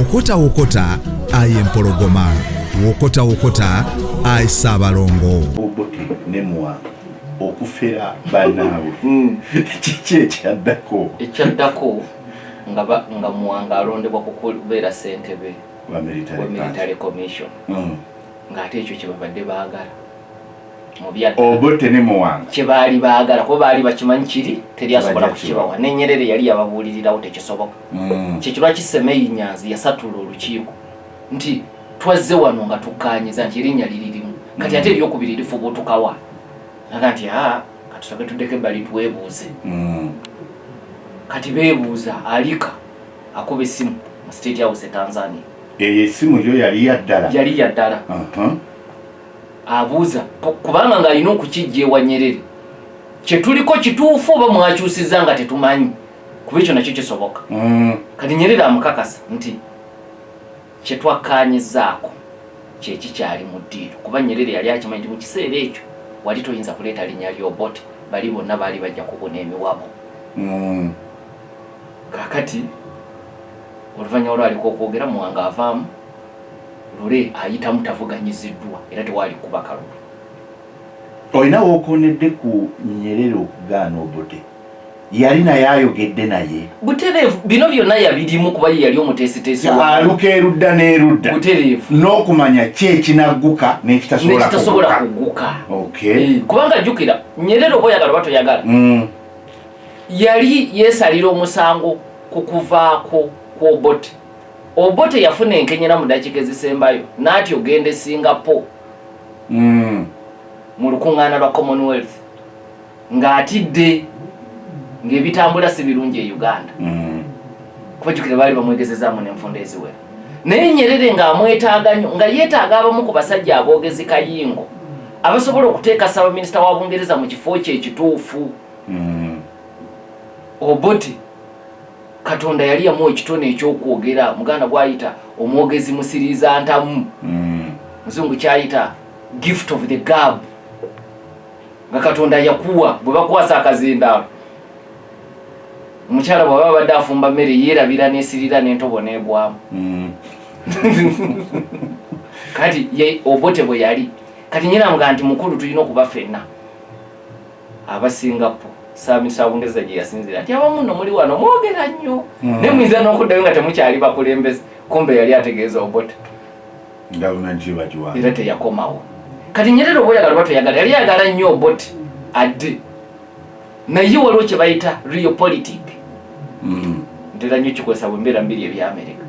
wokota aye mpologoma, wokota aye Ssabalongo. Obote ne Muwanga okufera bannaawe kiki ekyaddako nga Muwanga alondebwa kubeera ssentebe wa military commission ng'ate ekyo kye babadde baagala Obote ne Muwanga kye baali baagala kuba baali bakimanyi kiri teri asobola kukibawa ne Nyerere yali yababuulirirawo tekisoboka kyekyo lwaki Semeyi Nyanzi yasatula olukiiko nti twazze wano nga tukkaanyiza nti erinnya liririmu kati ate eryokubiri lifubutukawa naga nti katusooke tuddeko ebbali twebuuze kati beebuuza alika akuba essimu mu State House Tanzania essimu yo yali yaddala abuuza kubanga ng'alina okukijja ewa Nyerere kye tuliko kituufu oba mwakyusiza nga tetumanyi kuba ekyo nakyo kisoboka kati Nyerere amukakasa nti kye twakkaanyizaako kyekikyali mu ddiiro kuba Nyerere yali akimanyi nti mu kiseera ekyo wali toyinza kuleeta linnya ly'Obote bali bonna baali bajja kubuna emiwabo kakati oluvannyuma lwaliko okwogera Muwanga avaamu lule ayitamu tavuganyiziddwa era tewaali kuba kalulu. Olina wookoonedde ku Nyerere okugaana Obote yali naye ayogedde naye butereevu bino byonna yabirimu kuba ye yali omuteesiteesi aluka erudda n'erudda butereevu n'okumanya ki ekinagguka n'ekitasobola kugguka kubanga jjukira Nyerere oba oyagala oba toyagala yali yeesalira omusango ku kuvaako kw'Obote. Obote yafuna enkenyera mu ddakiika ezisembayo n'ati ogenda e Singapore mu lukuŋŋaana lwa Commonwealth ng'atidde ng'ebitambula si birungi e Uganda kuba jjukira baali bamwegezezaamu n'enfunda eziwera naye Nyerere ng'amwetaaga nnyo nga yeetaaga abamu ku basajja aboogezi kayingo abasobola okuteeka Ssaabaminisita wa Bungereza mu kifo kye ekituufu. Obote Katonda yali yamuwa ekitone ekyokwogera Muganda gw'ayita omwogezi musiriiza ntamu Muzungu kyayita gift of the gab nga Katonda yakuwa bwe bakwasa akazindaalo omukyala bw'aba badde afumba mmere yeerabira n'esirira n'entobo n'ebwamu kati ye Obote bwe yali kati nyina amugaa nti mukulu tulina okuba ffenna aba Singapore Ssaabaminisita wa Bungereza gye yasinzira nti abamu nno muli wano mwogera nnyo naye muyinza n'okuddayo nga temukyali bakulembeze kumbe yali ategeeza Obote era teyakomawo. Kati Nyerere oba oyagala oba toyagala yali ayagala nnyo Obote adde naye waliwo kye bayita real politic ntera nnyo kikozesa bwe mbeera mbiri eby'Amerika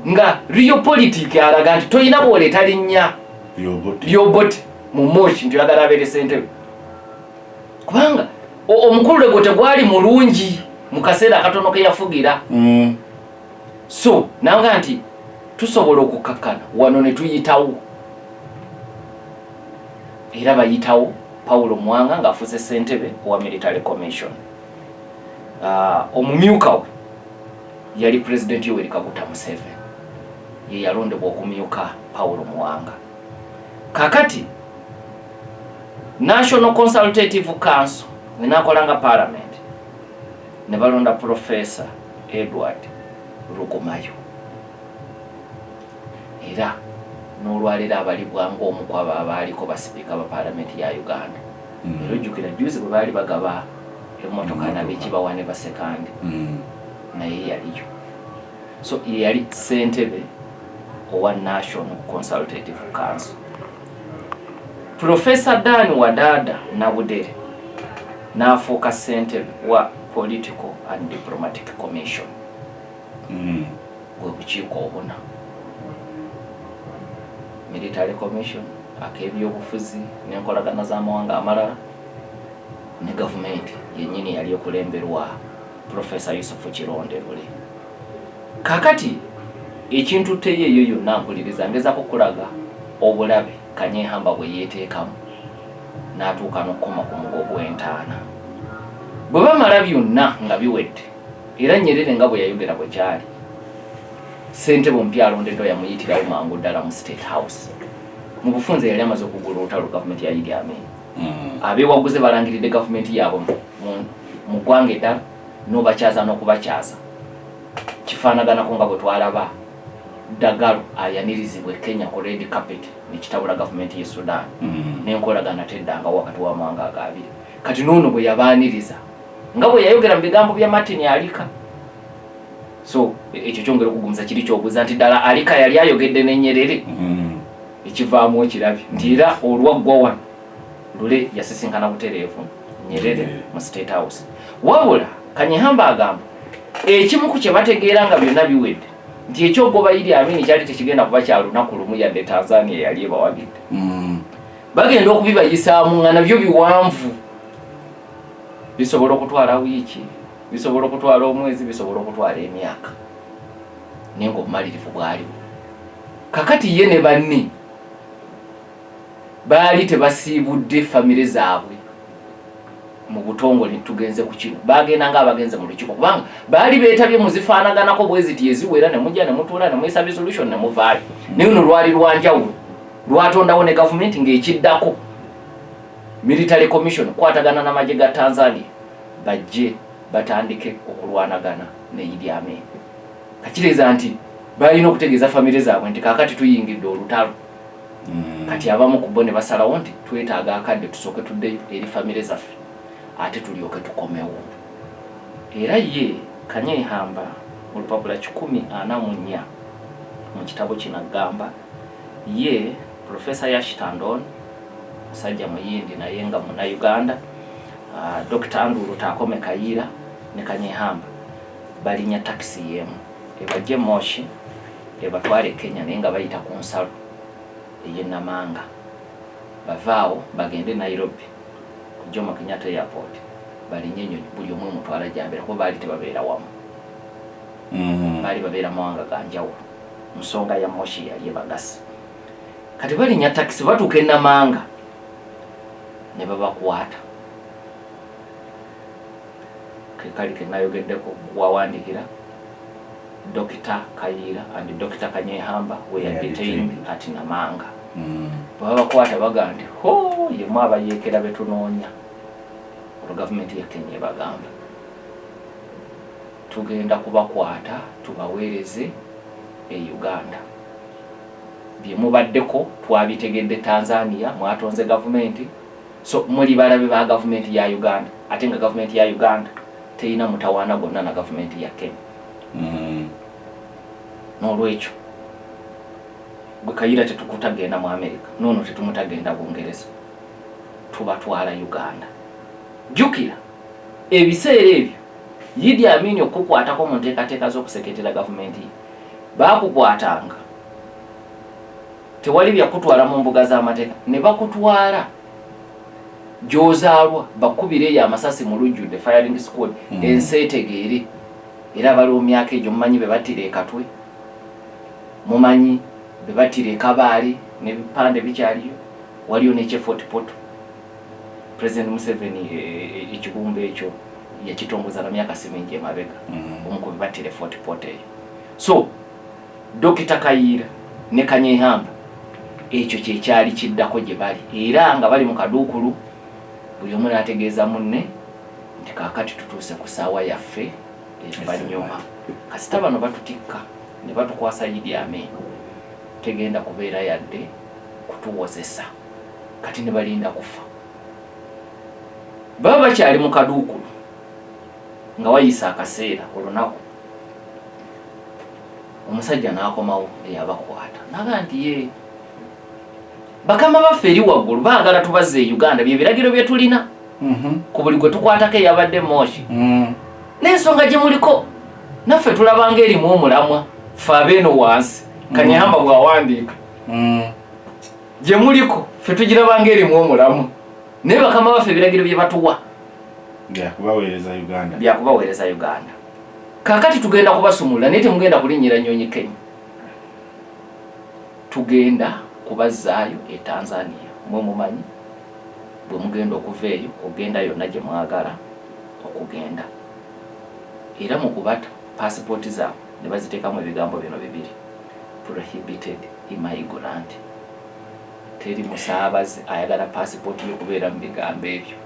nga real politic alaga nti toyina bw'oleeta linnya ly'Obote mu Moshi nti oyagala abeere ssentebe kubanga omukulu lego tegwali mulungi mu kaseera akatono ke yafugira so nanga nti tusobola okukakkana wano ne tuyitawo era bayitawo Paulo Muwanga ng'afuuse ssentebe wa military commission. Omumyuka we yali President Yoweri Kaguta Museveni ye yalondebwa okumyuka Paulo Muwanga. Kakati National Consultative Council nenakolanga Parliament ne balonda Professor Edward Rugumayo era n'olwalira abali bwangu omu ku abo abaaliko basipiika ba Parliament ya Uganda era ojjukira juzi bwe baali bagaba emmotoka n'abekibawa ne basekandi naye yaliyo so yali ssentebe owa National Consultative Council. Professor Dan Wadada Nabudere n'afuuka ssentebe wa Political and Diplomatic Commission bwe bukiiko obuna Military Commission ak'ebyobufuzi n'enkolagana z'amawanga amalala ne gavumenti yennyini yali okulemberwa Professor Yusufu Kironde Lule. Kakati ekintu teyeeyo yonna mpuliriza ngezaako kulaga obulabe Kanyehamba bwe yeeteekamu n'atuuka n'okukoma ku mugo gw'entaana. Bwe bamala byonna nga biwedde era Nyerere nga bwe yayogera bwe kyali ssentebe omupya alondeddwa yamuyitirawo mangu ddala mu State House. Mu bufunze yali amaze okugula olutalo gavumenti ya Idi Amin. Abeewaguze balangiridde gavumenti yaabwe mu ggwanga eddala n'obakyaza n'okubakyaza kifaanaganako nga bwe twalaba Dagalo ayanirizibwe Kenya ku red carpet nekitabula government ye Sudan nenkolagana teddanga wakati wa mawanga agabiri kati nono bwe yabaniriza nga bwe yayogera mu bigambo bya Martin Alika. So ekyo kyongera okugumza kiri kyobuuza nti ddala Alika yali ayogedde ne Nyerere ekivaamu ekirabi nti era olwaggwa wano Lule yasisinkana butereevu Nyerere mu State House. Wabula Kanyehamba agamba ekimu ku kye bategeera nga byonna biwedde nti ekyogoba Idi Amin kyali tekigenda kuba kya lunaku lumu yadde Tanzania yali ebawagidde. Bagenda okubibayisaamu nga nabyo biwanvu, bisobola okutwala wiiki, bisobola okutwala omwezi, bisobola okutwala emyaka naye ng'obumalirivu bwaliwo. Kakati ye ne banne baali tebasiibudde famire zaabwe mu butongole tugenze ku kino, bagenda nga abagenze mu lukiiko kubanga baali beetabye mu zifaanaganako bwe ziti eziwera ne mujja ne mutuula ne muyisa resolution ne muvaayo. Naye luno lwali lwanjawulo, lwatondawo ne gavumenti ng'ekiddako military commission kwatagana n'amagye ga Tanzania bajje batandike okulwanagana ne Idi Amin. Kakireza nti balina okutegeeza famire zaabwe nti kaakati tuyingidde olutalo. Kati abamu ku bo ne basalawo nti twetaaga akadde tusooke tuddeyo eri famire zaffe ate tulyoke tukomewo. Era ye Kanyehamba mu lupapula 144 mu kitabo kino agamba ye Professor Yashitandon musajja muyindi naye nga muna Uganda, Dr. Andrew Takome Kayira ne Kanyehamba balinya taxi yemu ebajje Moshi ebatwale Kenya naye nga bayita ku nsalo eyenamanga bavaawo bagende Nairobi ku Jomo Kenyatta Airport balinye ennyonyi buli omu mutwala jambera kuba baali tebabeera wamu. Baali babeera mawanga ganjawulo, nsonga ya Moshi yali ebagasa. Kati balinya taxi batuuka enamanga ne babakwata. Kekali ke nayogeddeko wawandikira Dr. Kayira and Dr. Kanyehamba were detained at Namanga. Babakwata baga nti ho yemu abayeekera betunoonya. Gavumenti ya Kenya bagamba tugenda kubakwata tubaweereze Uganda. Bye mubaddeko twabitegedde Tanzania mwatonze gavumenti, so muli balabe ba gavumenti ya Uganda ate nga gavumenti ya Uganda teyina mutawaana gonna na gavumenti ya Kenya. N'olwekyo gwe Kayira tetukutagenda mu America, nono tetumutagenda Bungereza, tubatwala Uganda. Jukira ebiseera ebyo Idi Amin okukwatako mu nteekateeka z'okuseketera gavumenti baakukwatanga tewali byakutwala mu mbuga z'amateeka ne bakutwala gy'ozaalwa bakubire eyo amasasi mu lujjudde firing squad ensi etegeere. Era bali mu myaka egyo mumanyi be battira Katwe, mumanyi be battira Kabaale n'ebipande bikyaliyo, waliyo n'ekyefort Poto. President Museveni ekigumba ekyo yakitongoza na myaka simingi emabega omuko be battira Fort Poto eyo. So Dr. Kayira ne Kanyehamba ekyo kyekyali kiddako gye bali, era nga bali mu kaduukulu buli omu n'ategeeza munne nti kaakati tutuuse ku ssaawa yaffe eluvannyuma kasita bano batutikka ne batukwasa Idi Amin tegenda kubeera yadde kutuwozesa kati ne balinda kufa. Baba bakyali mu kaduukulu nga wayisa akaseera olunaku omusajja n'akomawo eyabakwata naga nti ye bakama baffe eri waggulu baagala tubazze e Uganda bye biragiro bye tulina ku buli gwe tukwatako eyabadde Moshi n'ensonga gye muliko naffe tulabanga erimu omulamwa ffe abeeno wansi. Kanyehamba bw'awandiika gye muliko ffe tugirabanga erimu omulamwa naye bakama baffe ebiragiro bye batuwa byakubaweereza Uganda. Kaakati tugenda kubasumulula naye temugenda kulinnyira nnyonyi Kenya, tugenda kubazzaayo e Tanzania. Mwe mumanyi bwe mugenda okuva eyo ogenda yonna gye mwagala okugenda, era mu kubata paasipooti zaabwe ne baziteekamu ebigambo bino bibiri: prohibited immigrant. Teri musaabaze ayagala paasipooti y'okubeera mu bigambo ebyo.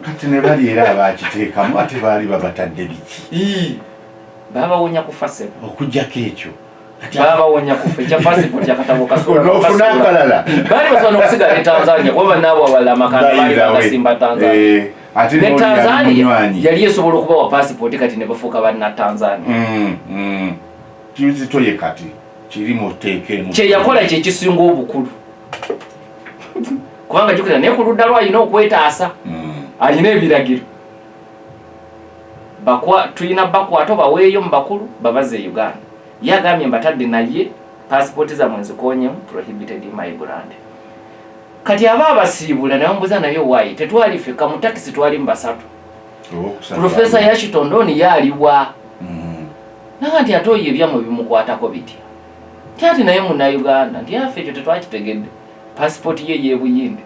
Kati ne bali era abakiteekamu ate baali babatadde biki? baba wonya kufase okujjako ekyo baba wonya kufa ekya passport yakatabo kasula n'ofuna akalala bali basobola okusigala ne Tanzania kuba nabo abala amakanda bali bagasimba Tanzania ate ne Tanzania yali esobola okubawa passport kati ne bafuuka banna Tanzania kizitoye kati kiri mu teekemu kye yakola kye kisinga obukulu kubanga jukira ne ku ludda lwalina okwetaasa alina ebiragiro tulina bakwata baweeyo mu bakulu babaze Uganda yagambye mbatadde naye passport zammwe nzikonyemu prohibited migrant kati aba abasiibula naye mbuza nayo wayi tetwalifika mu taxi twali mbasatu Professor Yashitondoni yaliwa nanga nti atoye ebyamwe bimukwatako bitya kyati naye mu Uganda nti afe ekyo tetwakitegedde passport ye yebuyinde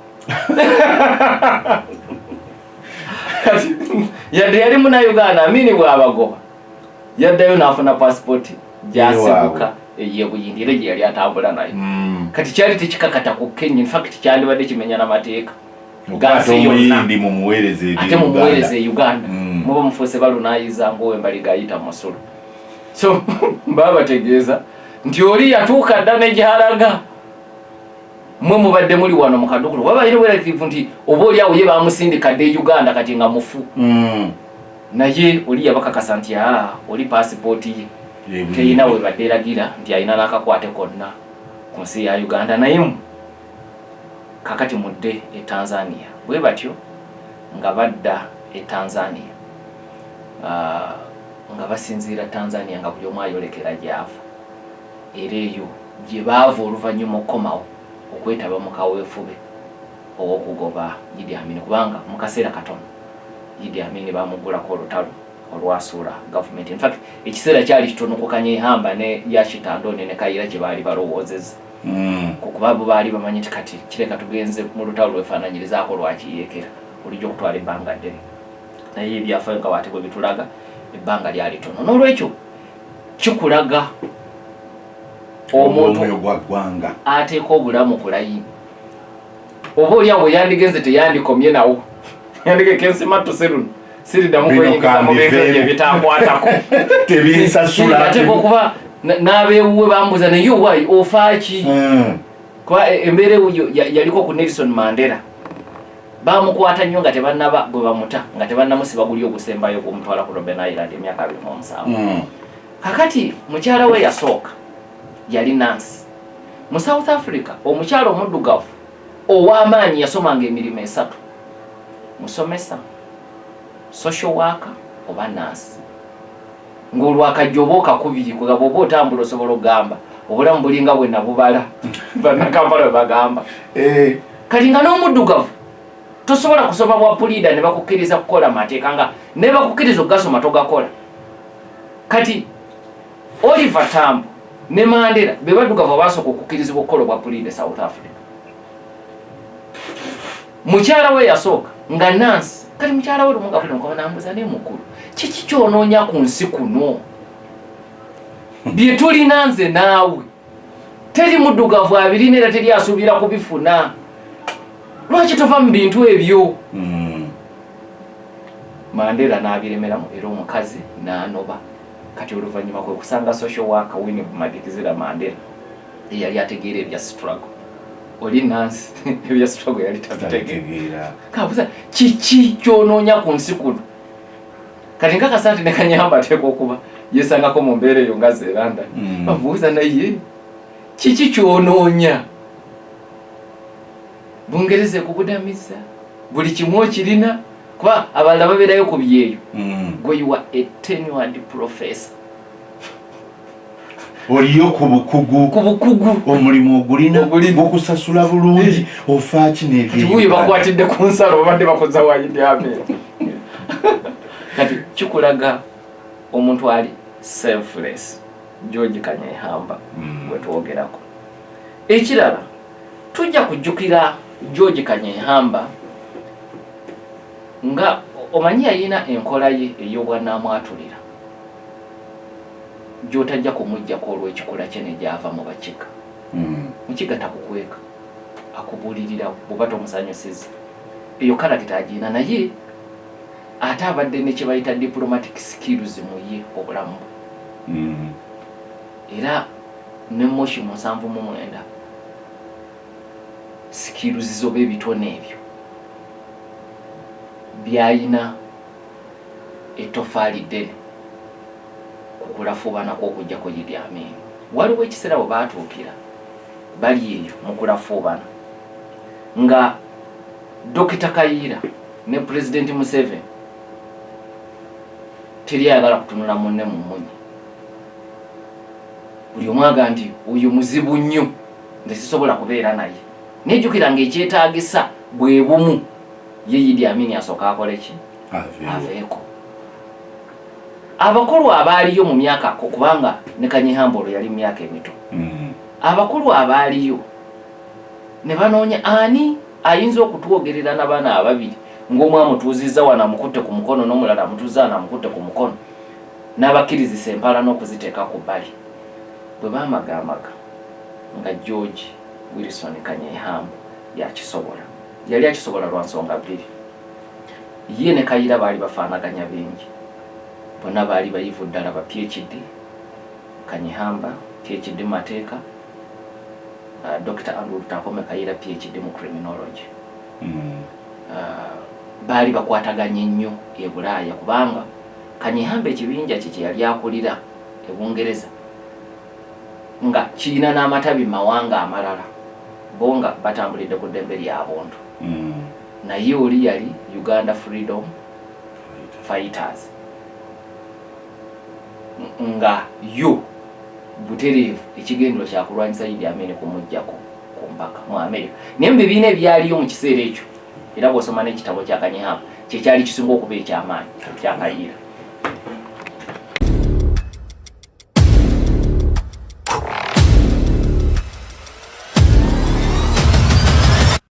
yadde yali mu Uganda amini bwabagoba yaddayo n'afuna passport gyasibuka eyebuyinde era gye yali atambula nayo kati kyali tekikakata ku Kenya in fact kyandibadde kimenya n'amateeka gasi yomuyindi mumuweereze ate mumuweereze Uganda muba mufuuse balunayiza ngowe mbali gayita musulu so babategeeza nti oli yatuuka dda ne gyalaga mwe mubadde muli wano mu Kadukulu babalina bwerativu nti oba oli awo ye bamusindikadde Uganda kati nga mufu naye oli yabakakasa nti oli passport ye teyina we badde eragira nti alina n'akakwate konna ku nsi ya Uganda naye kakati mudde e Tanzania bwe batyo nga badda e Tanzania nga basinziira Tanzania nga buli omu ayolekera gy'ava era eyo gye baava oluvannyuma okukomawo okwetaba mu kaweefube ow'okugoba Idi Amin kubanga mu kaseera katono Idi Amin bamugulako olutalo olwasuula government in fact ekiseera kyali kitono kukanya ehamba ne Yashitandoni ne Kaira gye baali balowoozezza kukuba bo baali bamanyi nti kati kireka tugenze mu lutalo lwefaananyirizaako lwakiyeekera olijja okutwala ebbanga ddene naye ebyafaayo nga bw'ate bwe bitulaga ebbanga lyali tono n'olwekyo kikulaga omuntu gwagwanga ateeka obulamu ku layini oba oli awo yandigenze teyandikomye nawo yandigeka ensimatu seruno siriddamu kweyingiza mu bintu ebyo bitankwatako tebinsasula ateeka okuba n'abeewuwe bambuza naye owaayi ofaaki kuba embeera eyo yaliko ku Nelson Mandela bamukwata nnyo nga tebannaba bwe bamuta nga tebannamusiba guli ogusembayo gw'omutwala ku Robben Island emyaka 27 kakati mukyala we yasooka yali Nancy mu South Africa omukyala omuddugavu ow'amaanyi yasomanga emirimu 3 musomesa social worker oba Nancy ng'olwakajja oba okakubiri kuga bw'oba otambula osobola okugamba obulamu bulinga bwe nabubala bannakampala bwe bagamba kati nga n'omuddugavu tosobola kusoma bwa pulida ne bakukkiriza kukola mateeka nga ne bakukkiriza okugasoma togakola kati Oliver Tambo ne Mandela be baddugavu basooka okukkirizibwa okukola obwa pulida South Africa mukyala we yasooka nga Nancy kati mukyala we lumunga kuno kwa nambuza ne mukulu kiki kyonoonya ku nsi kuno bye tulina nze naawe teri muddugavu abirina era teri asuubira kubifuna lwaki tova mu bintu ebyo Mandela n'abiremeramu era omukazi n'anoba kati oluvannyuma kwe kusanga social worker Winnie Madikizira Mandela eyali ategeera ebya struggle oli Nancy ebya struggle yali tabitegeera kabuza kiki kyonoonya ku nsi kuno kati nga Kasante ne Kanyamba ateeka okuba yesangako mu mbeera eyo nga Zeeranda babuuza naye kiki kyonoonya Bungereza ekubudamiza buli kimu okirina kuba abalala babeerayo ku byeyo gwe you are a tenured professor oliyo ku bukugu omulimu ogulina gukusasula bulungi ofaaki n'ebyeyo bakwatidde ku nsalo babadde bakoza wa Idi Amin kati kikulaga omuntu ali selfless George Kanyehamba bwe twogerako ekirala tujja kujjukira George Kanyehamba nga omanyi yalina enkola ye ey'obwannamwatulira gy'otajja kumuggyako olw'ekikola kye ne gy'ava mu bakiga mukiga takukweka akubuulirira bw'oba tomusanyusiza eyo kalakita agiina naye ate abadde ne kye bayita diplomatic skills mu ye obulamu era ne Moshi mu 79 sikiruzizo b'ebitone ebyo byayina etofaali ddene kukulafuubanako okujjako Idi Amin. Waliwo ekiseera bwe baatuukira bali eyo mu kulafuubana nga Dr. Kayiira ne President Museveni teri ayagala kutunula munne mu munyi. Buli omwaga nti oyo muzibu nnyo nze sisobola kubeera naye. Nejjukira ng'ekyetaagisa bwe bumu ye Idi Amin asooka akole ki? Aveeko. Abakulu abaaliyo mu myaka kubanga ne Kanyihambolo yali mu myaka emito. Abakulu abaaliyo ne banoonya ani ayinza okutwogerera n'abaana ababiri ng'omu amutuuzizza wano amukutte ku mukono n'omulala amutuuzza wano amukutte ku mukono n'abakkirizisa empala n'okuziteeka ku bbali. Bwe baamagamaga nga George Wilson Kanyeihamba yakisobola. Yali akisobola lwa nsonga bbiri. Ye ne Kayiira baali bafaanaganya bingi. Bonna baali bayivu ddala ba PhD. Kanyeihamba PhD mu mateeka. Dr. Andrew Takome Kayiira PhD mu criminology. Baali bakwataganye nnyo e Bulaaya kubanga Kanyeihamba ekibinja kye yali akulira e Bungereza nga kirina n'amatabi mawanga amalala bonga batambulidde ku ddembe ly'abuntu. Naye oli yali Uganda Freedom Fighters nga yo butereevu ekigendero kyakulwanyisa Idi Amin kumuggyako ku mpaka mu America. Naye mu bibiina ebyaliyo mu kiseera ekyo era bw'osoma n'ekitabo kya Kanyeihamba kyekyali kisinga okuba eky'amaanyi kya Kayiira.